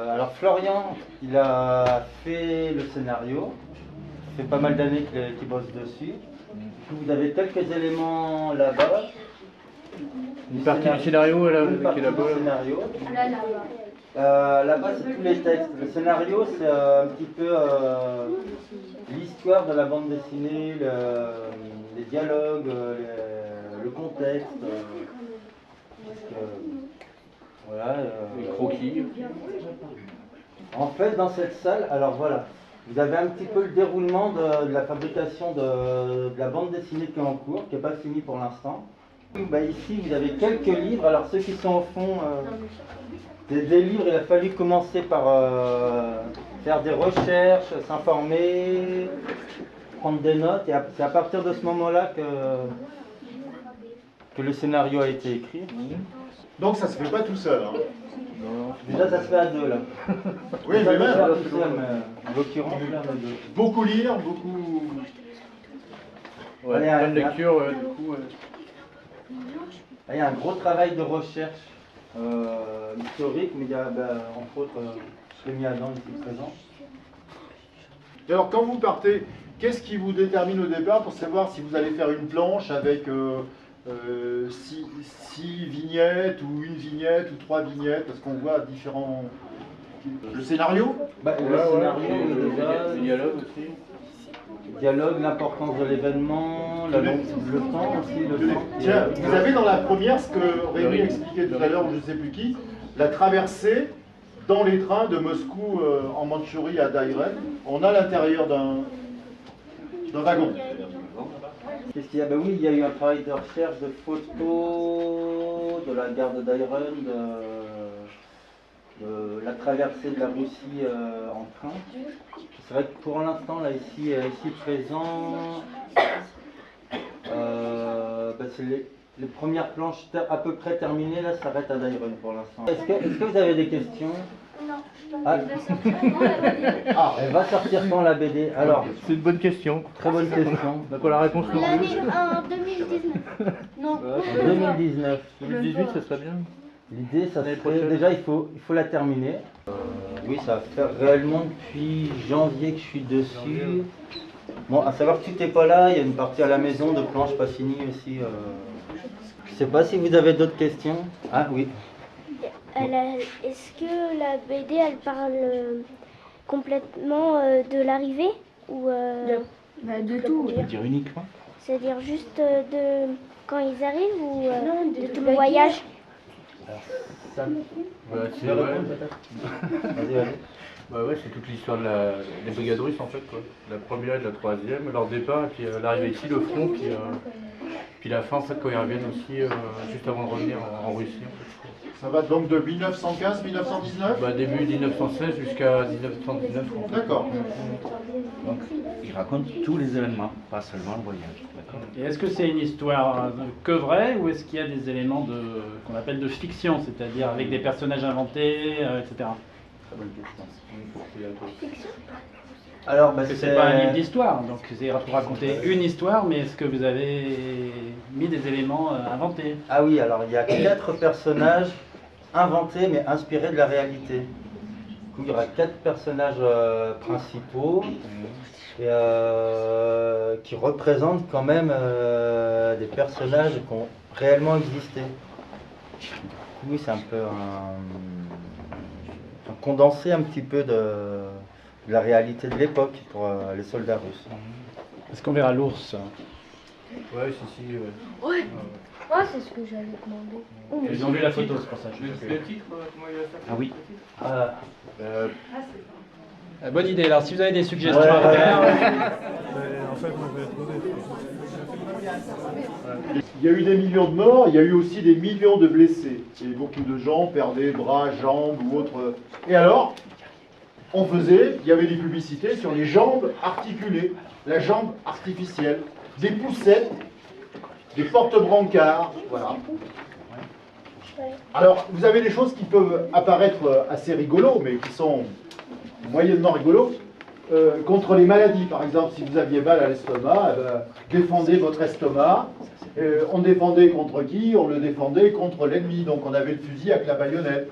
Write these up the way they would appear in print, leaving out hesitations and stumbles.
Alors Florian, il a fait le scénario, ça fait pas mal d'années qu'il bosse dessus. Vous avez quelques éléments là-bas. Une partie du scénario qui est là-bas. Là-bas, c'est tous les textes. Le scénario, c'est un petit peu l'histoire de la bande dessinée, les dialogues, le contexte. Voilà, les croquis. En fait, dans cette salle, alors voilà, vous avez un petit peu le déroulement de la fabrication de la bande dessinée qui est en cours, qui n'est pas finie pour l'instant. Ici, vous avez quelques livres. Alors ceux qui sont au fond, des livres, il a fallu commencer par faire des recherches, s'informer, prendre des notes. Et c'est à partir de ce moment-là que le scénario a été écrit. Donc ça se fait pas tout seul. Hein. Déjà, ça se fait à deux, là. Oui, mais même. En l'occurrence, là, on est deux. Beaucoup lire, beaucoup... Ouais, Allez, plein de lecture, du coup. Là, il y a un gros travail de recherche historique, mais il y a, entre autres, je l'ai mis à Adam ici présent. Et alors, quand vous partez, qu'est-ce qui vous détermine au départ pour savoir si vous allez faire une planche avec 6 vignettes, ou une vignette, ou 3 vignettes, parce qu'on voit différents... Le scénario Le scénario, déjà, Le dialogue aussi. Dialogue, l'importance de l'événement, le temps aussi, le temps. Tiens, vous avez dans la première, ce que Rémi expliquait tout à l'heure, ou je ne sais plus qui, la traversée dans les trains de Moscou en Mandchourie à Dairen. On a l'intérieur d'un wagon. Qu'est-ce qu'il y a? Oui, il y a eu un travail de recherche, de photos, de la gare de Dairen, de la traversée de la Russie en train. C'est vrai que pour l'instant, là, ici présent, c'est les premières planches à peu près terminées, là, s'arrêtent à Dairen pour l'instant. Est-ce que vous avez des questions? Non. Ah. Elle va sortir quand la BD? Alors, c'est une bonne question. Très bonne question. Donc on la réponse non L'année plus. en 2019. Non. En 2019. 2018, ça serait bien. L'idée, ça serait, déjà, il faut la terminer. Oui, ça va faire réellement depuis janvier que je suis dessus. Bon, à savoir que tu n'es pas là, il y a une partie à la maison de planches pas finies aussi. Je sais pas si vous avez d'autres questions. Ah oui. Est-ce que la BD, elle parle complètement de l'arrivée ou de tout. On peut dire uniquement. c'est-à-dire juste de quand ils arrivent ou de tout le voyage? Ça... Voilà, Tu veux répondre peut-être? Vas-y. Bah ouais, c'est toute l'histoire des brigades russes en fait, quoi. La première et la troisième, leur départ, et puis l'arrivée ici, le front, puis la fin en fait quand ils reviennent aussi, juste avant de revenir en Russie. En fait. Ça va donc de 1915-1919 Bah, début 1916 jusqu'à 1919. En fait. D'accord. Donc, il raconte tous les événements, pas seulement le voyage. Et est-ce que c'est une histoire que vraie ou est-ce qu'il y a des éléments qu'on appelle de fiction, c'est-à-dire avec des personnages inventés, etc. Très bonne question. Alors, Parce que c'est pas un livre d'histoire, donc c'est pour raconter une histoire, mais est-ce que vous avez mis des éléments inventés? Ah oui, alors il y a 4 personnages inventés mais inspirés de la réalité. Du coup, il y aura 4 personnages principaux et, qui représentent quand même des personnages qui ont réellement existé. Oui, c'est un peu un condensé un petit peu de la réalité de l'époque pour les soldats russes. Est-ce qu'on verra l'ours? Ouais, si. Ouais. Ouais, c'est ce que j'allais demander. Ils ont vu la photo, c'est pour ça. Le titre, comment il va faire? Ah oui. Bonne idée, alors si vous avez des suggestions à faire... Il y a eu des millions de morts, il y a eu aussi des millions de blessés. Et beaucoup de gens perdaient bras, jambes ou autres. Et alors, il y avait des publicités sur les jambes articulées, la jambe artificielle, des poussettes, des porte-brancards, voilà. Alors, vous avez des choses qui peuvent apparaître assez rigolos, mais qui sont moyennement rigolos. Contre les maladies, par exemple, si vous aviez mal à l'estomac, défendez votre estomac. On défendait contre qui? On le défendait contre l'ennemi, donc on avait le fusil avec la baïonnette.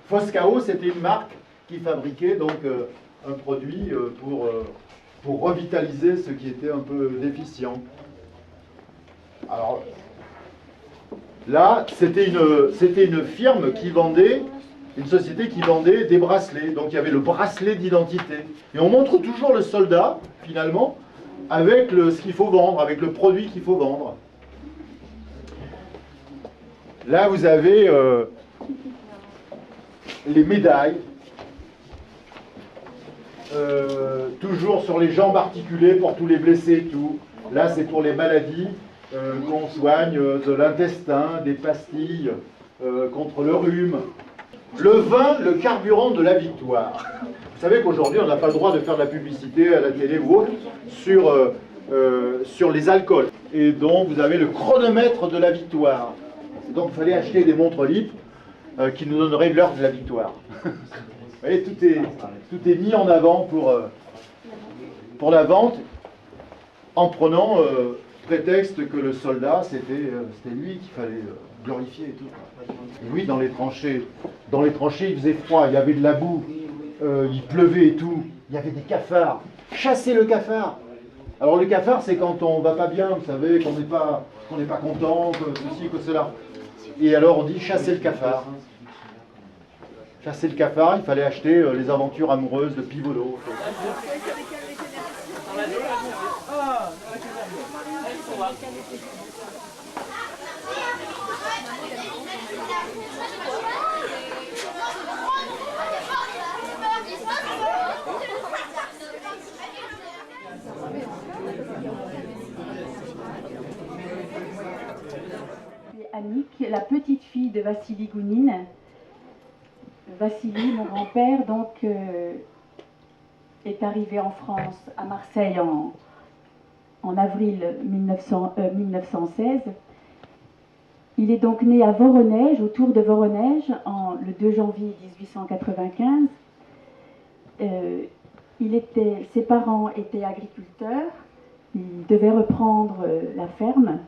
Foscao, c'était une marque qui fabriquait donc un produit pour revitaliser ce qui était un peu déficient. Alors là, c'était une firme qui vendait, une société qui vendait des bracelets. Donc il y avait le bracelet d'identité. Et on montre toujours le soldat, finalement, avec ce qu'il faut vendre, avec le produit qu'il faut vendre. Là, vous avez les médailles, toujours sur les jambes articulées pour tous les blessés et tout. Là, c'est pour les maladies qu'on soigne, de l'intestin, des pastilles contre le rhume. Le vin, le carburant de la victoire. Vous savez qu'aujourd'hui, on n'a pas le droit de faire de la publicité à la télé ou autre sur les alcools. Et donc, vous avez le chronomètre de la victoire. Donc, il fallait acheter des montres libres qui nous donneraient l'heure de la victoire. Vous voyez, tout est mis en avant pour la vente, en prenant prétexte que le soldat, c'était lui qu'il fallait glorifier et tout. Et oui, dans les tranchées, il faisait froid, il y avait de la boue, il pleuvait et tout, il y avait des cafards. Chassez le cafard! Alors le cafard, c'est quand on va pas bien, vous savez, qu'on n'est pas content, que ceci, que cela. Et alors on dit chasser le cafard. Chasser le cafard, il fallait acheter les aventures amoureuses de Pivolo. Annick, la petite fille de Vassili Gounine. Vassili, mon grand-père, donc, est arrivé en France, à Marseille, en avril 1916. Il est donc né à Voronège, autour de Voronège, le 2 janvier 1895. Ses parents étaient agriculteurs. Il devait reprendre la ferme.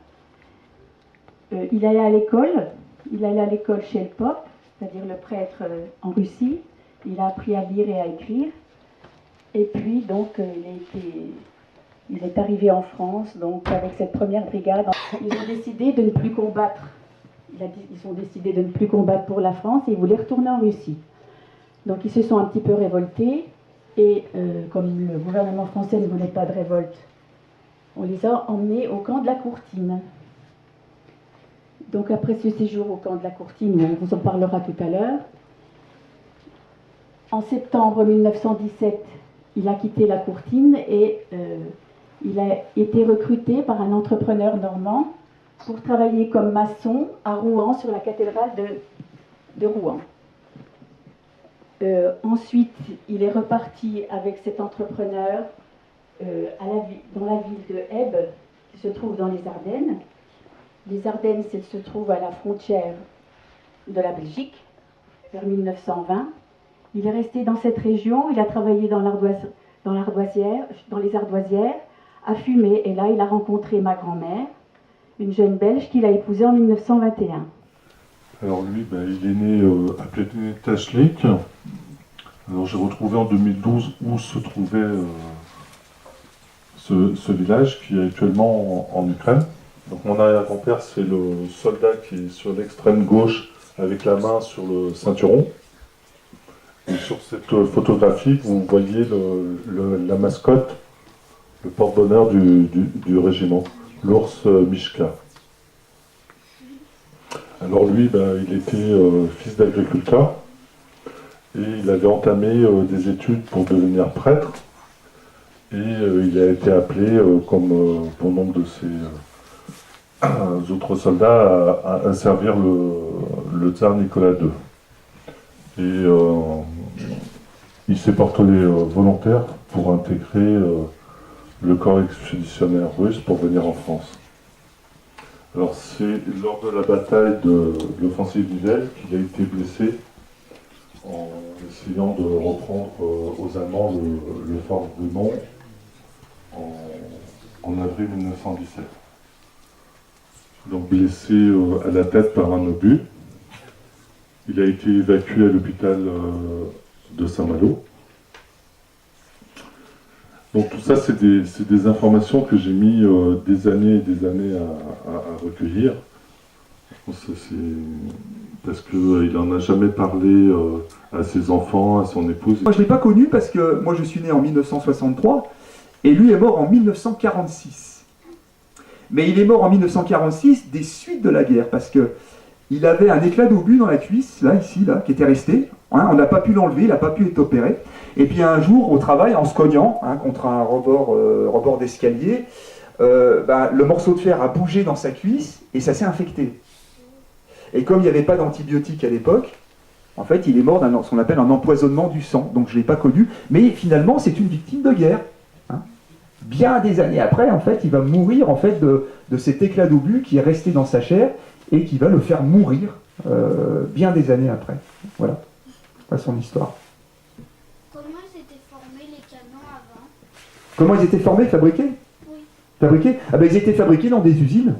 Il allait à l'école chez le Pope, c'est-à-dire le prêtre en Russie. Il a appris à lire et à écrire. Et puis, donc, il est arrivé en France, donc, avec cette première brigade. Ils ont décidé de ne plus combattre. Ils ont décidé de ne plus combattre pour la France et ils voulaient retourner en Russie. Donc, ils se sont un petit peu révoltés. Et comme le gouvernement français ne voulait pas de révolte, on les a emmenés au camp de la Courtine. Donc après ce séjour au camp de la Courtine, on vous en parlera tout à l'heure, en septembre 1917, il a quitté la Courtine et il a été recruté par un entrepreneur normand pour travailler comme maçon à Rouen, sur la cathédrale de Rouen. Ensuite, il est reparti avec cet entrepreneur dans la ville de Ebbe, qui se trouve dans les Ardennes. Les Ardennes se trouvent à la frontière de la Belgique, vers 1920. Il est resté dans cette région, il a travaillé dans les ardoisières, a fumé, et là il a rencontré ma grand-mère, une jeune Belge qu'il a épousée en 1921. Alors lui, il est né à Plété-Tachlik. Alors j'ai retrouvé en 2012 où se trouvait ce village qui est actuellement en Ukraine. Donc mon arrière-grand-père, c'est le soldat qui est sur l'extrême gauche avec la main sur le ceinturon. Et sur cette photographie, vous voyez la mascotte, le porte-bonheur du régiment, l'ours Mishka. Alors lui, il était fils d'agriculteur et il avait entamé des études pour devenir prêtre. Et il a été appelé, comme bon nombre de ses autres soldats, à servir le tsar Nicolas II. Et il s'est porté volontaire pour intégrer le corps expéditionnaire russe pour venir en France. Alors c'est lors de la bataille de l'offensive d'Yvel qu'il a été blessé en essayant de reprendre aux Allemands le fort Brumont en avril 1917. Donc blessé à la tête par un obus. Il a été évacué à l'hôpital de Saint-Malo. Donc tout ça, c'est des informations que j'ai mis des années et des années à recueillir. Parce qu'il n'en a jamais parlé à ses enfants, à son épouse. Moi, je ne l'ai pas connu parce que moi, je suis né en 1963 et lui est mort en 1946. Mais il est mort en 1946 des suites de la guerre parce qu'il avait un éclat d'obus dans la cuisse, là, ici, là, qui était resté. Hein, on n'a pas pu l'enlever, il n'a pas pu être opéré. Et puis un jour, au travail, en se cognant contre un rebord d'escalier, le morceau de fer a bougé dans sa cuisse et ça s'est infecté. Et comme il n'y avait pas d'antibiotiques à l'époque, en fait, il est mort d'un ce qu'on appelle un empoisonnement du sang. Donc je ne l'ai pas connu, mais finalement, c'est une victime de guerre. Hein. Bien des années après, en fait, il va mourir en fait, de cet éclat d'obus qui est resté dans sa chair et qui va le faire mourir bien des années après. Voilà, c'est son histoire. Comment ils étaient formés les canons avant? Comment ils étaient formés, fabriqués? Oui. Fabriqués? Ils étaient fabriqués dans des usines.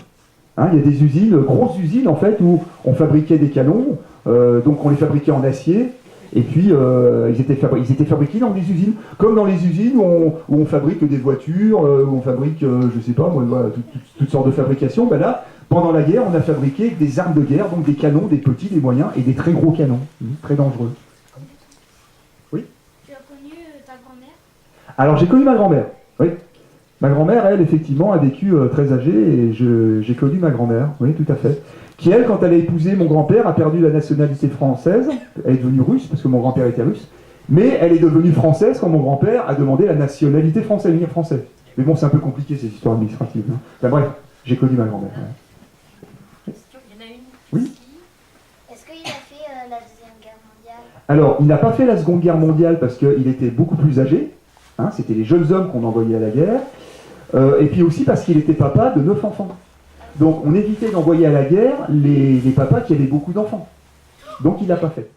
Hein, il y a des usines, grosses usines en fait, où on fabriquait des canons, donc on les fabriquait en acier, et puis ils étaient fabriqués dans des usines, comme dans les usines où on fabrique des voitures, où on fabrique, je sais pas, moi, toutes sortes de fabrications. Ben là, pendant la guerre, on a fabriqué des armes de guerre, donc des canons, des petits, des moyens, et des très gros canons, très dangereux. Oui? Tu as connu ta grand-mère? Alors j'ai connu ma grand-mère, oui. Ma grand-mère, elle, effectivement, a vécu très âgée et j'ai connu ma grand-mère, oui, tout à fait. Qui, elle, quand elle a épousé mon grand-père, a perdu la nationalité française. Elle est devenue russe, parce que mon grand-père était russe. Mais elle est devenue française quand mon grand-père a demandé la nationalité française, devenir français. Mais bon, c'est un peu compliqué, ces histoires administratives. Hein. Enfin, bref, j'ai connu ma grand-mère. Ouais. Il y en a une. Oui. Est-ce qu'il a fait la Deuxième Guerre mondiale? Alors, il n'a pas fait la Seconde Guerre mondiale parce qu'il était beaucoup plus âgé. Hein, c'était les jeunes hommes qu'on envoyait à la guerre. Et puis aussi parce qu'il était papa de 9 enfants. Donc on évitait d'envoyer à la guerre les papas qui avaient beaucoup d'enfants. Donc il ne l'a pas fait.